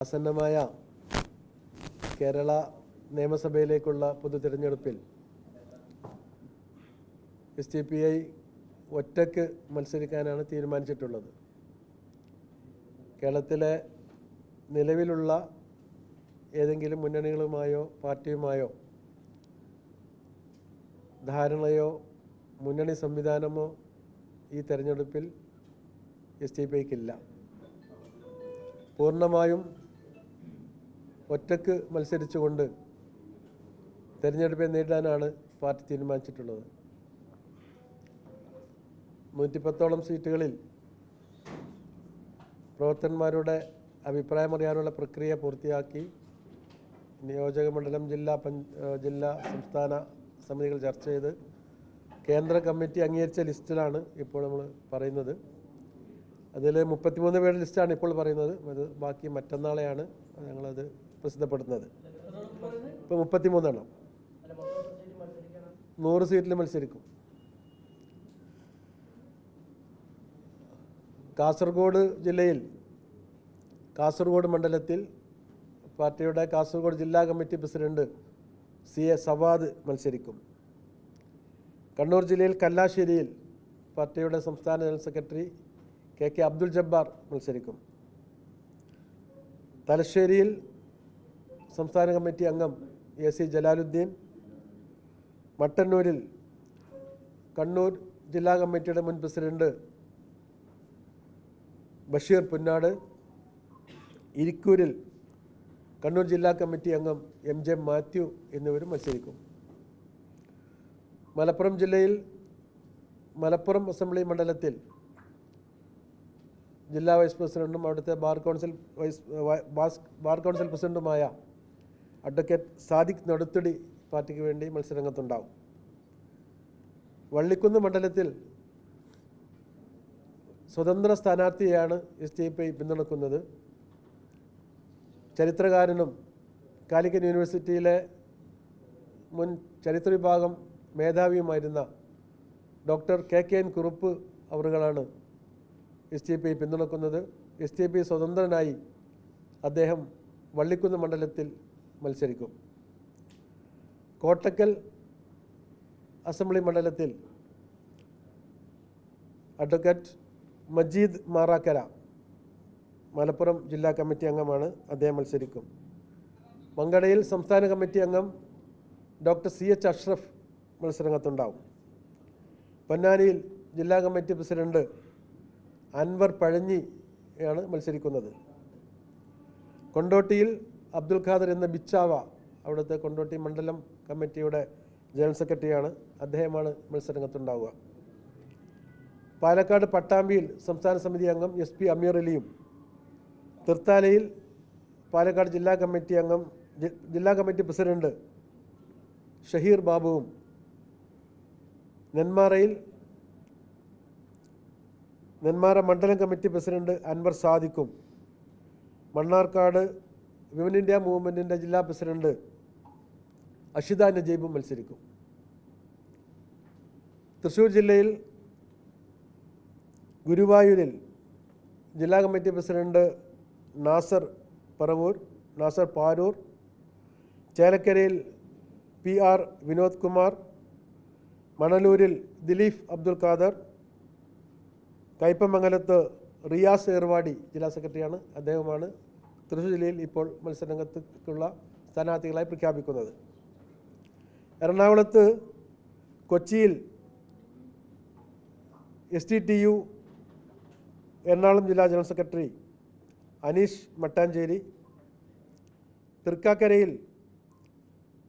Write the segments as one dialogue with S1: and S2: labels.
S1: ആസന്നമായ കേരള നിയമസഭയിലേക്കുള്ള പൊതു തിരഞ്ഞെടുപ്പിൽ SDPI ഒറ്റയ്ക്ക് മത്സരിക്കാനാണ് തീരുമാനിച്ചിട്ടുള്ളത്. കേരളത്തിലെ നിലവിലുള്ള ഏതെങ്കിലും മുന്നണികളുമായോ പാർട്ടിയുമായോ ധാരണയോ മുന്നണി സംവിധാനമോ ഈ തെരഞ്ഞെടുപ്പിൽ SDPIക്കില്ല. പൂർണ്ണമായും ഒറ്റയ്ക്ക് മത്സരിച്ചുകൊണ്ട് തെരഞ്ഞെടുപ്പെ നേരിടാനാണ് പാർട്ടി തീരുമാനിച്ചിട്ടുള്ളത്. 110ഓളം സീറ്റുകളിൽ പ്രവർത്തകന്മാരുടെ അഭിപ്രായമറിയാനുള്ള പ്രക്രിയ പൂർത്തിയാക്കി നിയോജക മണ്ഡലം ജില്ലാ സംസ്ഥാന സമിതികൾ ചർച്ച ചെയ്ത് കേന്ദ്ര കമ്മിറ്റി അംഗീകരിച്ച ലിസ്റ്റിലാണ് ഇപ്പോൾ നമ്മൾ പറയുന്നത്. അതിൽ 33 പേരുടെ ലിസ്റ്റാണ് ഇപ്പോൾ പറയുന്നത്. അത് ബാക്കി മറ്റന്നാളെയാണ് ഞങ്ങളത് പ്രസിദ്ധപ്പെടുത്തുന്നത്. ഇപ്പോൾ 33 എണ്ണം 100 സീറ്റിൽ മത്സരിക്കും. കാസർഗോഡ് ജില്ലയിൽ കാസർഗോഡ് മണ്ഡലത്തിൽ പാർട്ടിയുടെ കാസർഗോഡ് ജില്ലാ കമ്മിറ്റി പ്രസിഡന്റ് CA സവാദ് മത്സരിക്കും. കണ്ണൂർ ജില്ലയിൽ കല്ലാശ്ശേരിയിൽ പാർട്ടിയുടെ സംസ്ഥാന general secretary KK Abdul Jabbar മത്സരിക്കും. തലശ്ശേരിയിൽ സംസ്ഥാന കമ്മിറ്റി അംഗം AC ജലാലുദ്ദീൻ, മട്ടന്നൂരിൽ കണ്ണൂർ ജില്ലാ കമ്മിറ്റിയുടെ മുൻ പ്രസിഡന്റ് ബഷീർ പുന്നാട്, ഇരിക്കൂരിൽ കണ്ണൂർ ജില്ലാ കമ്മിറ്റി അംഗം MJ മാത്യു എന്നിവരും മത്സരിക്കും. മലപ്പുറം ജില്ലയിൽ മലപ്പുറം അസംബ്ലി മണ്ഡലത്തിൽ ജില്ലാ വൈസ് പ്രസിഡന്റും അവിടുത്തെ ബാർ കൗൺസിൽ പ്രസിഡന്റുമായ അഡ്വക്കേറ്റ് സാദിഖ് നടുത്തടി പാർട്ടിക്ക് വേണ്ടി മത്സരരംഗത്തുണ്ടാവും. വള്ളിക്കുന്ന് മണ്ഡലത്തിൽ സ്വതന്ത്ര സ്ഥാനാർത്ഥിയെയാണ് SDPI പിന്തുണക്കുന്നത്. ചരിത്രകാരനും കാലിക്കറ്റ് യൂണിവേഴ്സിറ്റിയിലെ മുൻ ചരിത്ര വിഭാഗം മേധാവിയുമായിരുന്ന ഡോക്ടർ KKN കുറുപ്പ് അവറുകളാണ് SDPI പിന്തുണക്കുന്നത്. SDPI സ്വതന്ത്രനായി അദ്ദേഹം വള്ളിക്കുന്ന് മണ്ഡലത്തിൽ മത്സരിക്കും. കോട്ടക്കൽ അസംബ്ലി മണ്ഡലത്തിൽ അഡ്വക്കേറ്റ് മജീദ് മാറാക്കര മലപ്പുറം ജില്ലാ കമ്മിറ്റി അംഗമാണ്, അദ്ദേഹം മത്സരിക്കും. മങ്കടയിൽ സംസ്ഥാന കമ്മിറ്റി അംഗം ഡോക്ടർ CH അഷ്റഫ് മത്സരരംഗത്തുണ്ടാവും. പൊന്നാനിയിൽ ജില്ലാ കമ്മിറ്റി പ്രസിഡന്റ് അൻവർ പഴഞ്ഞിയാണ് മത്സരിക്കുന്നത്. കൊണ്ടോട്ടിയിൽ അബ്ദുൽ ഖാദർ എന്ന ബിച്ചാവ അവിടുത്തെ കൊണ്ടോട്ടി മണ്ഡലം കമ്മിറ്റിയുടെ ജനറൽ സെക്രട്ടറിയാണ്, അദ്ദേഹമാണ് മത്സരരംഗത്തുണ്ടാവുക. പാലക്കാട് പട്ടാമ്പിയിൽ സംസ്ഥാന സമിതി അംഗം SP അമീർ അലിയും, തൃത്താലയിൽ പാലക്കാട് ജില്ലാ കമ്മിറ്റി പ്രസിഡന്റ് ഷഹീർ ബാബുവും, നെന്മാറ മണ്ഡലം കമ്മിറ്റി പ്രസിഡന്റ് അൻവർ സാദിഖും, മണ്ണാർക്കാട് വിമൻ ഇന്ത്യ മൂവ്മെൻറ്റിൻ്റെ ജില്ലാ പ്രസിഡന്റ് അഷിത നജീബും മത്സരിക്കും. തൃശ്ശൂർ ജില്ലയിൽ ഗുരുവായൂരിൽ ജില്ലാ കമ്മിറ്റി പ്രസിഡന്റ് നാസർ പാരൂർ, ചേലക്കരയിൽ PR വിനോദ് കുമാർ, മണലൂരിൽ ദിലീഫ് അബ്ദുൽ ഖാദർ, കയ്പമംഗലത്ത് റിയാസ് ഏർവാടി ജില്ലാ സെക്രട്ടറിയാണ്, അദ്ദേഹമാണ് തൃശ്ശൂർ ജില്ലയിൽ ഇപ്പോൾ മത്സരരംഗത്തേക്കുള്ള സ്ഥാനാർത്ഥികളായി പ്രഖ്യാപിക്കുന്നത്. എറണാകുളത്ത് കൊച്ചിയിൽ SDTU എറണാകുളം ജില്ലാ ജനറൽ സെക്രട്ടറി അനീഷ് മട്ടാഞ്ചേരി, തൃക്കാക്കരയിൽ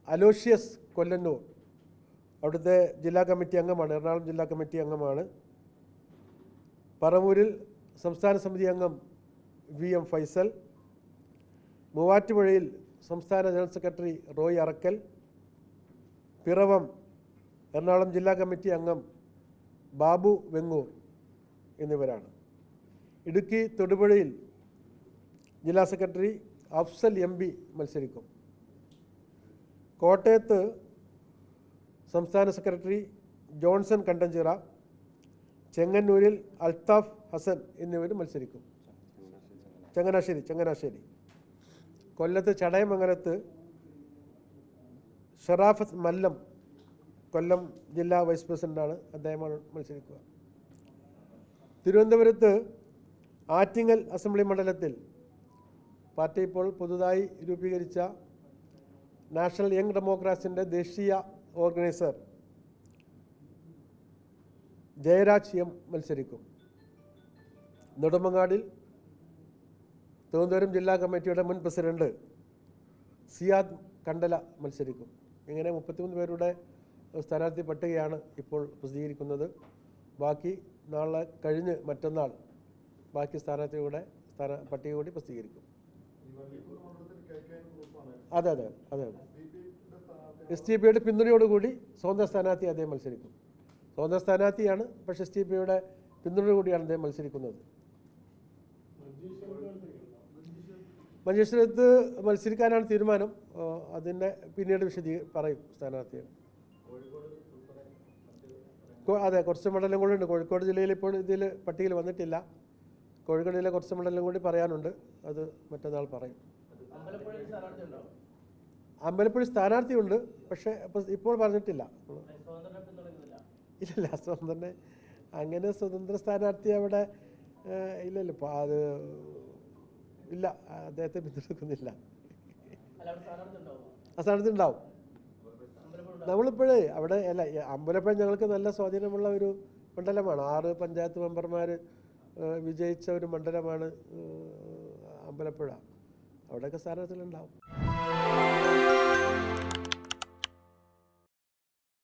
S1: അലോഷ്യസ് കൊല്ലന്നൂർ അവിടുത്തെ ജില്ലാ കമ്മിറ്റി അംഗമാണ്, എറണാകുളം ജില്ലാ കമ്മിറ്റി അംഗമാണ്. പറവൂരിൽ സംസ്ഥാന സമിതി അംഗം VM ഫൈസൽ, മൂവാറ്റുപുഴയിൽ സംസ്ഥാന ജനറൽ സെക്രട്ടറി റോയ് അറക്കൽ, പിറവം എറണാകുളം ജില്ലാ കമ്മിറ്റി അംഗം ബാബു വെങ്ങൂർ എന്നിവരാണ്. ഇടുക്കി തൊടുപുഴയിൽ ജില്ലാ സെക്രട്ടറി അഫ്സൽ MB മത്സരിക്കും. കോട്ടയത്ത് സംസ്ഥാന സെക്രട്ടറി ജോൺസൺ കണ്ടഞ്ചിറ, ചെങ്ങന്നൂരിൽ അൽത്താഫ് ഹസൻ എന്നിവരും മത്സരിക്കും. ചങ്ങനാശ്ശേരി കൊല്ലത്ത് ചടയമംഗലത്ത് ഷറാഫത്ത് മല്ലം കൊല്ലം ജില്ലാ വൈസ് പ്രസിഡൻ്റാണ്, അദ്ദേഹമാണ് മത്സരിക്കുക. തിരുവനന്തപുരത്ത് ആറ്റിങ്ങൽ അസംബ്ലി മണ്ഡലത്തിൽ പാർട്ടി ഇപ്പോൾ പുതുതായി രൂപീകരിച്ച നാഷണൽ യങ് ഡെമോക്രാറ്റ്സിൻ്റെ ദേശീയ ഓർഗനൈസർ ജയരാജ് എം മത്സരിക്കും. നെടുമങ്ങാടിൽ തിരുവനന്തപുരം ജില്ലാ കമ്മിറ്റിയുടെ മുൻ പ്രസിഡന്റ് സിയാദ് കണ്ടല മത്സരിക്കും. ഇങ്ങനെ 33 പേരുടെ സ്ഥാനാർത്ഥി പട്ടികയാണ് ഇപ്പോൾ പ്രസിദ്ധീകരിക്കുന്നത്. ബാക്കി നാളെ കഴിഞ്ഞ് മറ്റന്നാൾ ബാക്കി സ്ഥാനാർത്ഥികളുടെ പട്ടിക കൂടി പ്രസിദ്ധീകരിക്കും. അതെ അതെ അതെ അതെ STPയുടെ പിന്തുണയോടുകൂടി സ്വതന്ത്ര സ്ഥാനാർത്ഥി അദ്ദേഹം മത്സരിക്കും. സ്വതന്ത്ര സ്ഥാനാർത്ഥിയാണ്, പക്ഷേ STPയുടെ പിന്തുണയോടുകൂടിയാണ് അദ്ദേഹം മത്സരിക്കുന്നത്. മഞ്ചേശ്വരത്ത് മത്സരിക്കാനാണ് തീരുമാനം. അതിൻ്റെ പിന്നീട് പറയും സ്ഥാനാർത്ഥികൾ. അതെ, കുറച്ച് മണ്ഡലം കൂടി ഉണ്ട്. കോഴിക്കോട് ജില്ലയിൽ ഇപ്പോൾ ഇതിൽ പട്ടികയിൽ വന്നിട്ടില്ല. കോഴിക്കോട് ജില്ലയിലെ കുറച്ച് മണ്ഡലം കൂടി പറയാനുണ്ട്. അത് മറ്റന്നാൾ പറയും. അമ്പലപ്പുഴ സ്ഥാനാർത്ഥിയുണ്ട്, പക്ഷേ ഇപ്പോൾ പറഞ്ഞിട്ടില്ല. ഇല്ലല്ല, സ്വതന്ത്ര അങ്ങനെ സ്വതന്ത്ര സ്ഥാനാർത്ഥി അവിടെ ഇല്ലല്ലോ. ഇപ്പോൾ അത് ഇല്ല, അദ്ദേഹത്തെ പിന്തുണക്കുന്നില്ല. ആ സ്ഥാനത്ത് ഉണ്ടാവും. നമ്മളിപ്പോഴേ അവിടെ അല്ല, അമ്പലപ്പുഴ ഞങ്ങൾക്ക് നല്ല സ്വാധീനമുള്ള ഒരു മണ്ഡലമാണ്. 6 പഞ്ചായത്ത് മെമ്പർമാർ വിജയിച്ച ഒരു മണ്ഡലമാണ് അമ്പലപ്പുഴ. അവിടെയൊക്കെ സ്ഥാനാർത്ഥികളുണ്ടാവും.